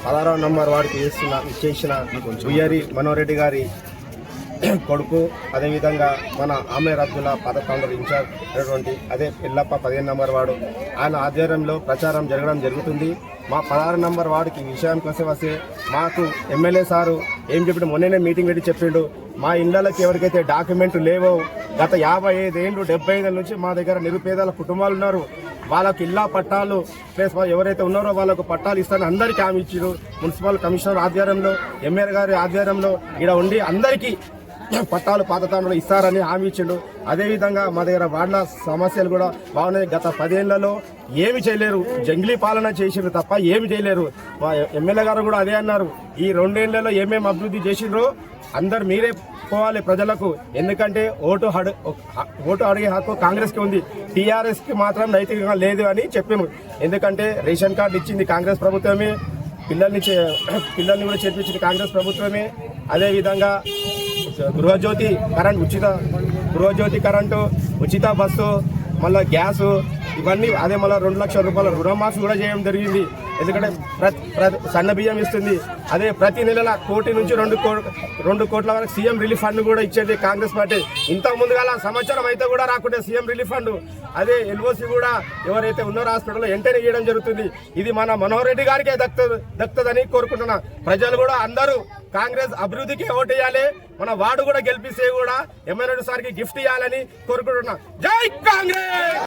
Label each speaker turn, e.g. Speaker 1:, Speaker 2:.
Speaker 1: 16వ number వాడికి చేసిన ఉయ్యరి మనోహర్ రెడ్డి గారి కొడుకు, అదేవిధంగా మన ఆమెర్ అబ్దుల్లా 11 ఇన్ఛార్జ్ అయినటువంటి అదే ఎల్లప్ప 15 నంబర్ వాడు ఆయన ఆధ్వర్యంలో ప్రచారం జరగడం జరుగుతుంది. మా 16 నంబర్ వాడికి విషయానికి వస్తే మాకు ఎమ్మెల్యే సారు ఏం చెప్పిండు, మొన్ననే మీటింగ్ పెట్టి చెప్పిండు, మా ఇళ్లకి ఎవరికైతే డాక్యుమెంట్లు లేవో గత 55 ఏళ్ళు 75 ఏళ్ళ నుంచి మా దగ్గర నిరుపేదల కుటుంబాలు ఉన్నారు, వాళ్ళకి ఇళ్ళ పట్టాలు ప్లస్ ఎవరైతే ఉన్నారో వాళ్ళకు పట్టాలు ఇస్తారని అందరికీ హామీ ఇచ్చారు. మున్సిపల్ కమిషనర్ ఆధ్వర్యంలో ఎమ్మెల్యే గారి ఆధ్వర్యంలో ఇక్కడ ఉండి అందరికీ పట్టాలు పాతతాండలో ఇస్తారని హామీ ఇచ్చిండు. అదేవిధంగా మా దగ్గర వార్డుల సమస్యలు కూడా బాగున్నాయి. గత 10 ఏళ్లలో ఏమి చేయలేరు, జంగిలీ పాలన చేసిండ్రు తప్ప ఏమి చేయలేరు. మా ఎమ్మెల్యే గారు కూడా అదే అన్నారు, ఈ 2 ఏళ్లలో ఏమేమి అభివృద్ధి చేసిండ్రో అందరు మీరే పోవాలి ప్రజలకు, ఎందుకంటే ఓటు అడిగే హక్కు కాంగ్రెస్కి ఉంది, టీఆర్ఎస్కి మాత్రం నైతికంగా లేదు అని చెప్పాను. ఎందుకంటే రేషన్ కార్డు ఇచ్చింది కాంగ్రెస్ ప్రభుత్వమే, పిల్లల్ని కూడా చేర్పించింది కాంగ్రెస్ ప్రభుత్వమే. అదేవిధంగా గృహజ్యోతి కరెంటు, ఉచిత బస్సు, మళ్ళీ గ్యాసు, ఇవన్నీ అదే మళ్ళీ 2 లక్షల రూపాయల రుణమాఫీ కూడా చేయడం జరిగింది. ఎందుకంటే సన్న బియ్యం ఇస్తుంది. అదే ప్రతి నెల 1 కోటి నుంచి 2 కోట్ల వరకు సీఎం రిలీఫ్ ఫండ్ కూడా ఇచ్చేది కాంగ్రెస్ పార్టీ. ఇంతకు ముందుగా సంవత్సరం అయితే కూడా రాకుంటే సీఎం రిలీఫ్ ఫండ్, అదే ఎల్ఓసి కూడా ఎవరైతే ఉన్నారో హాస్పిటల్లో వెంటనే ఇవ్వడం జరుగుతుంది. ఇది మన మనోహర్ రెడ్డి గారికే దక్కుతుందని కోరుకుంటున్నా. ప్రజలు కూడా అందరూ కాంగ్రెస్ అభివృద్ధికి ఓటేయాలి, మన వార్డు కూడా గెలిపిస్తే కూడా ఎమ్మెల్యే సార్కి గిఫ్ట్ ఇవ్వాలని కోరుకుంటున్నా. జై కాంగ్రెస్.